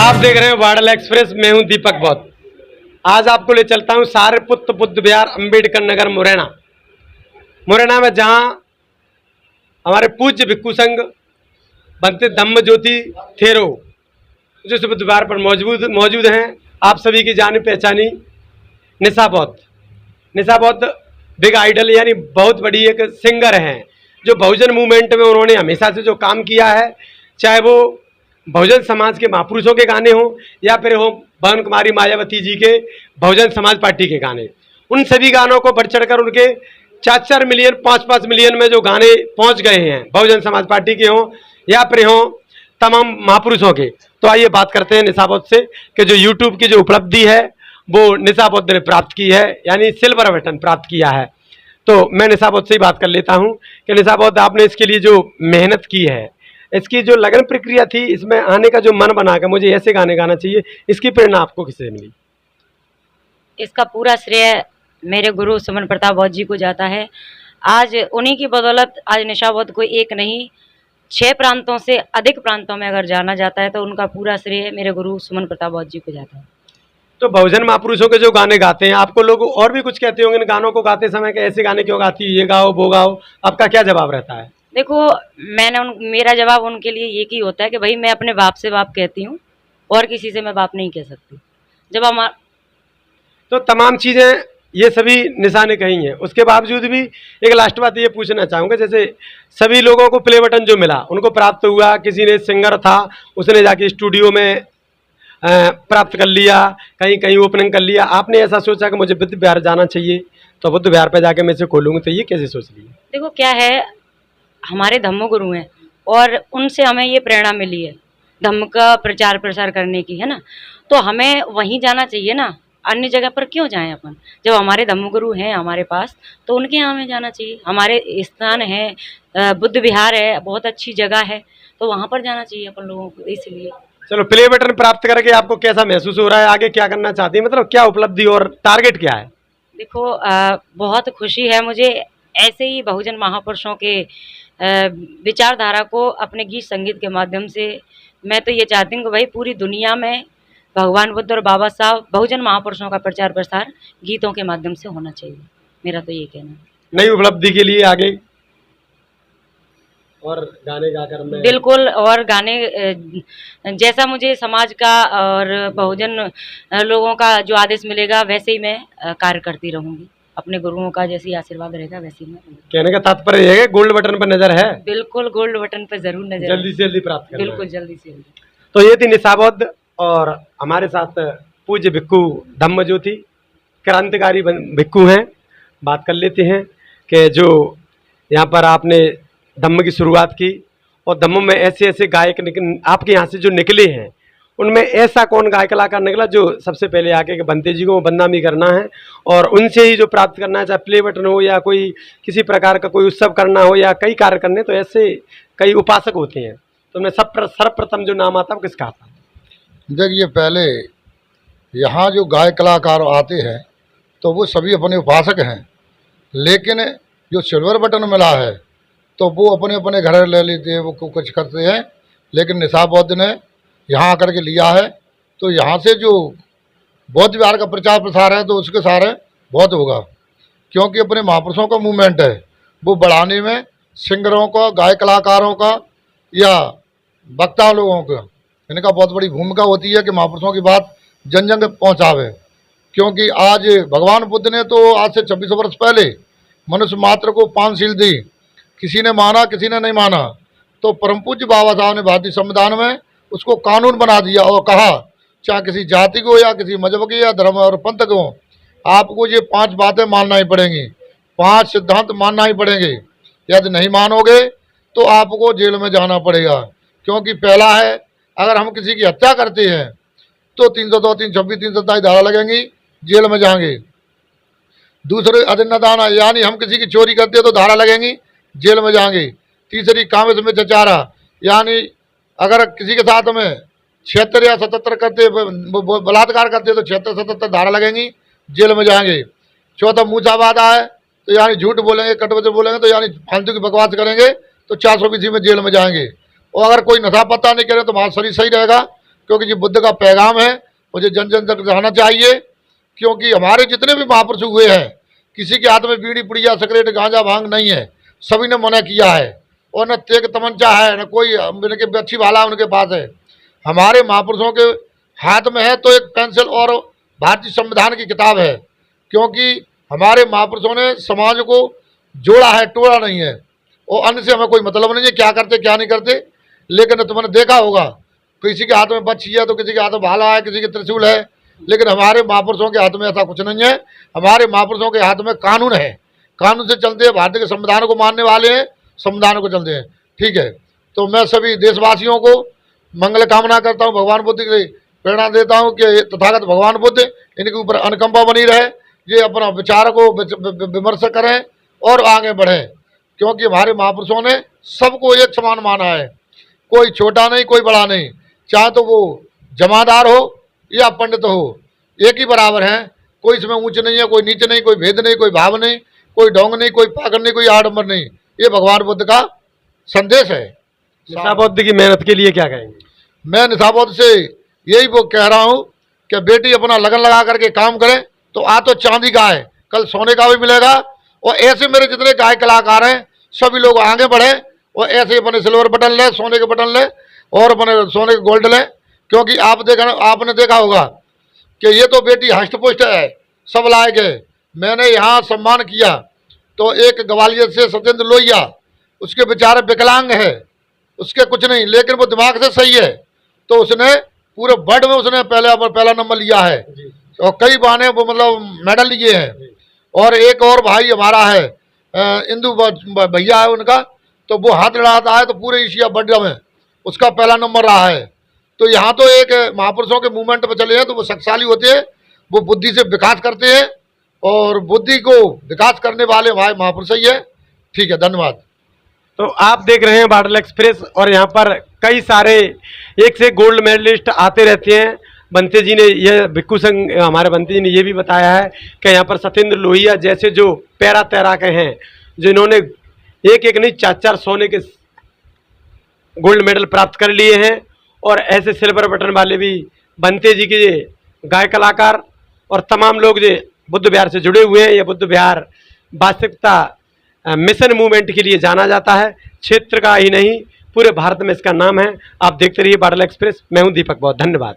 आप देख रहे हैं वाडल एक्सप्रेस। मैं हूं दीपक बौद्ध। आज आपको ले चलता हूं सारपुत बुद्ध विहार, अंबेडकर नगर, मुरैना में, जहां हमारे पूज्य भिक्षु संघ बनते धम्म ज्योति थेरो जो इस बुद्ध विहार पर मौजूद हैं। आप सभी की जानी पहचानी निशा बौद्ध बिग आइडल यानी बहुत बड़ी एक सिंगर हैं, जो बहुजन मूवमेंट में उन्होंने हमेशा से जो काम किया है, चाहे वो बहुजन समाज के महापुरुषों के गाने हों या फिर हो बहन कुमारी मायावती जी के बहुजन समाज पार्टी के गाने, उन सभी गानों को बढ़ चढ़कर उनके 4-4 मिलियन 5-5 मिलियन में जो गाने पहुंच गए हैं, बहुजन समाज पार्टी के हों या फिर हों तमाम महापुरुषों के। तो आइए बात करते हैं निशा बौद्ध से कि जो यूट्यूब की जो उपलब्धि है वो निशा बौद्ध ने प्राप्त की है, यानी सिल्वर बटन प्राप्त किया है। तो मैं निशा बौद्ध से ही बात कर लेता हूँ कि निशा बौद्ध, आपने इसके लिए जो मेहनत की है, इसकी जो लगन प्रक्रिया थी, इसमें आने का जो मन बना कर मुझे ऐसे गाने गाना चाहिए, इसकी प्रेरणा आपको किससे मिली? इसका पूरा श्रेय मेरे गुरु सुमन प्रताप बौद्ध जी को जाता है। आज उन्हीं की बदौलत आज निशा बौद्ध को एक नहीं 6 प्रांतों से अधिक प्रांतों में अगर जाना जाता है, तो उनका पूरा श्रेय मेरे गुरु सुमन प्रताप बौद्ध जी को जाता है। तो बहुजन महापुरुषों के जो गाने गाते हैं, आपको लोग और भी कुछ कहते होंगे इन गानों को गाते समय कि ऐसे गाने क्यों गाती है, ये गाओ वो गाओ, आपका क्या जवाब रहता है? देखो, मेरा जवाब उनके लिए ये ही होता है कि भाई मैं अपने बाप से बाप कहती हूँ और किसी से मैं बाप नहीं कह सकती। जब हम तो तमाम चीज़ें ये सभी निशा ने कही हैं, उसके बावजूद भी एक लास्ट बात ये पूछना चाहूँगा, जैसे सभी लोगों को प्ले बटन जो मिला उनको प्राप्त हुआ, किसी ने सिंगर था उसने जाके स्टूडियो में प्राप्त कर लिया, कहीं कहीं ओपनिंग कर लिया, आपने ऐसा सोचा कि मुझे बुद्ध विहार जाना चाहिए तो बुद्ध विहार पे जाके मैं इसे खोलूँगी, तो ये कैसे सोच लिया? देखो क्या है, हमारे धम्म गुरु हैं और उनसे हमें ये प्रेरणा मिली है धम्म का प्रचार प्रसार करने की, है ना। तो हमें वहीं जाना चाहिए ना, अन्य जगह पर क्यों जाएं अपन? जब हमारे धम्म गुरु हैं हमारे पास, तो उनके यहाँ हमें जाना चाहिए। हमारे स्थान है, बुद्ध विहार है, बहुत अच्छी जगह है, तो वहाँ पर जाना चाहिए अपन लोगों को। इसलिए चलो, प्ले बटन प्राप्त करके आपको कैसा महसूस हो रहा है? आगे क्या करना चाहती है, मतलब क्या उपलब्धि और टारगेट क्या है? देखो, बहुत खुशी है मुझे ऐसे ही बहुजन महापुरुषों के विचारधारा को अपने गीत संगीत के माध्यम से, मैं तो ये चाहती हूँ कि भाई पूरी दुनिया में भगवान बुद्ध और बाबा साहब बहुजन महापुरुषों का प्रचार प्रसार गीतों के माध्यम से होना चाहिए। मेरा तो ये कहना है। नई उपलब्धि के लिए आगे और गाने गाकर मैं बिल्कुल, और गाने जैसा मुझे समाज का और बहुजन लोगों का जो आदेश मिलेगा वैसे ही मैं कार्य करती रहूँगी। अपने गुरुओं का जैसे आशीर्वाद रहेगा वैसे ही मैं। कहने का तात्पर्य है गोल्ड बटन पर नजर है? बिल्कुल, गोल्ड बटन पर जरूर नजर, जल्दी से जल्दी प्राप्त करना। बिल्कुल जल्दी से जल्दी। तो ये थी निशा बौद्ध और हमारे साथ पूज्य भिक्षु धम्म ज्योति क्रांतिकारी भिक्षु हैं। बात कर लेते हैं कि जो यहाँ पर आपने धम्म की शुरुआत की और धम्म में ऐसे ऐसे गायक आपके यहाँ से जो निकले हैं, उनमें ऐसा कौन गायक कलाकार निकला जो सबसे पहले आके के बनते जी को बदनामी करना है और उनसे ही जो प्राप्त करना है, चाहे प्ले बटन हो या कोई किसी प्रकार का कोई उत्सव करना हो या कई कार्य करने, तो ऐसे कई उपासक होते हैं, तो उनमें सर्वप्रथम जो नाम आता है वो किसका आता है? देखिए, पहले यहाँ जो गायक कलाकार आते हैं तो वो सभी अपने उपासक हैं, लेकिन जो सिल्वर बटन मिला है तो वो अपने अपने घर ले लेते हैं, वो कुछ करते हैं, लेकिन निशा बौद्ध ने यहाँ आकर के लिया है। तो यहाँ से जो बौद्ध विहार का प्रचार प्रसार है तो उसके सारे बहुत होगा, क्योंकि अपने महापुरुषों का मूवमेंट है वो बढ़ाने में सिंगरों का, गायक कलाकारों का या वक्ता लोगों का, इनका बहुत बड़ी भूमिका होती है कि महापुरुषों की बात जन जन तक पहुँचावे। क्योंकि आज भगवान बुद्ध ने तो आज से 26 वर्ष पहले मनुष्य मात्र को 5 शील दी, किसी ने माना किसी ने नहीं माना, तो परम पूज्य बाबा साहब ने भारतीय संविधान में उसको कानून बना दिया और कहा चाहे किसी जाति को या किसी मजहब के या धर्म और पंथ को, आपको ये 5 बातें मानना ही पड़ेंगी, 5 सिद्धांत मानना ही पड़ेंगे। यदि नहीं मानोगे तो आपको जेल में जाना पड़ेगा। क्योंकि पहला है, अगर हम किसी की हत्या करते हैं तो 302, 326, 327 धारा लगेंगी, जेल में जाएंगे। दूसरे अधीनदान, यानी हम किसी की चोरी करते हैं तो धारा लगेंगी, जेल में जाएंगे। तीसरी कामित में चचारा, यानी अगर किसी के साथ में 76 या 77 करते, बलात्कार करते तो 76, 77 धारा लगेंगी, जेल में जाएंगे। चौथा मूसावादा है, तो यानी झूठ बोलेंगे, कटवचन बोलेंगे, तो यानी फालतू की बकवास करेंगे तो 400 विधि में जेल में जाएंगे। और अगर कोई नशा पता नहीं करे तो हमारा शरीर सही रहेगा, क्योंकि ये बुद्ध का पैगाम है, मुझे जन जन तक जाना चाहिए। क्योंकि हमारे जितने भी महापुरुष हुए हैं, किसी के हाथ में बीड़ी पुड़िया सिगरेट गांजा भांग नहीं है, सभी ने मना किया है। और न तेग तमंचा है, न कोई उनके अच्छी भाला उनके पास है। हमारे महापुरुषों के हाथ में है तो एक पेंसिल और भारतीय संविधान की किताब है, क्योंकि हमारे महापुरुषों ने समाज को जोड़ा है, तोड़ा नहीं है। और अन्य से हमें कोई मतलब नहीं है क्या करते क्या नहीं करते। लेकिन तुमने देखा होगा, किसी के हाथ में बच्ची है तो किसी के हाथ में भाला है, किसी के त्रिशूल है, लेकिन हमारे महापुरुषों के हाथ में ऐसा कुछ नहीं है। हमारे महापुरुषों के हाथ में कानून है, कानून से चलते हैं, भारतीय के संविधान को मानने वाले हैं, संविधान को चलते हैं। ठीक है, तो मैं सभी देशवासियों को मंगल कामना करता हूँ, भगवान बुद्ध की प्रेरणा देता हूँ कि तथागत भगवान बुद्ध इनके ऊपर अनुकंपा बनी रहे, ये अपना विचार को विमर्श करें और आगे बढ़ें। क्योंकि हमारे महापुरुषों ने सबको एक समान माना है, कोई छोटा नहीं कोई बड़ा नहीं, चाहे तो वो जमादार हो या पंडित हो, एक ही बराबर हैं। कोई इसमें ऊंच नहीं है, कोई नीचे नहीं, कोई भेद नहीं, कोई भाव नहीं, कोई ढोंग नहीं, कोई पागल नहीं, कोई आडंबर नहीं। ये भगवान बुद्ध का संदेश है। निशाबुद्ध की मेहनत के लिए क्या कहेंगे? मैं निशाबुद्ध से यही वो कह रहा हूँ कि बेटी अपना लगन लगा करके काम करे तो आज तो चांदी का है, कल सोने का भी मिलेगा। और ऐसे मेरे जितने गायक कलाकार हैं सभी लोग आगे बढ़े और ऐसे अपने सिल्वर बटन लें, सोने के बटन लें और अपने सोने के गोल्ड लें। क्योंकि आपने देखा होगा कि ये तो बेटी हष्ट पुष्ट है, सब लायक है। मैंने यहाँ सम्मान किया तो एक ग्वालियर से सत्येंद्र लोहिया, उसके बेचारे विकलांग है, उसके कुछ नहीं, लेकिन वो दिमाग से सही है, तो उसने पूरे वर्ल्ड में उसने पहला नंबर लिया है और कई बहाने वो मतलब मेडल लिए हैं। और एक और भाई हमारा है इंदू भैया है उनका, तो वो हाथ लड़ाता है तो पूरे एशिया वर्ल्ड में उसका पहला नंबर रहा है। तो यहाँ तो एक महापुरुषों के मूवमेंट पर चले हैं तो वो शक्तिशाली होते हैं, वो बुद्धि से विकास करते हैं और बुद्धि को विकास करने वाले भाई महापुरुष ही है। ठीक है, धन्यवाद। तो आप देख रहे हैं बाडल एक्सप्रेस और यहाँ पर कई सारे एक से गोल्ड मेडलिस्ट आते रहते हैं। बंते जी ने यह भिक्खू संघ हमारे बंते जी ने ये भी बताया है कि यहाँ पर सत्येंद्र लोहिया जैसे जो पैरा तैराक हैं, जिन्होंने एक एक नहीं 4-4 सोने के गोल्ड मेडल प्राप्त कर लिए हैं, और ऐसे सिल्वर बटन वाले भी बंते जी के गाय कलाकार और तमाम लोग जो बुद्ध विहार से जुड़े हुए हैं। ये बुद्ध विहार वास्तविकता मिशन मूवमेंट के लिए जाना जाता है, क्षेत्र का ही नहीं पूरे भारत में इसका नाम है। आप देखते रहिए बाडल एक्सप्रेस। मैं हूं दीपक बौद्ध, धन्यवाद।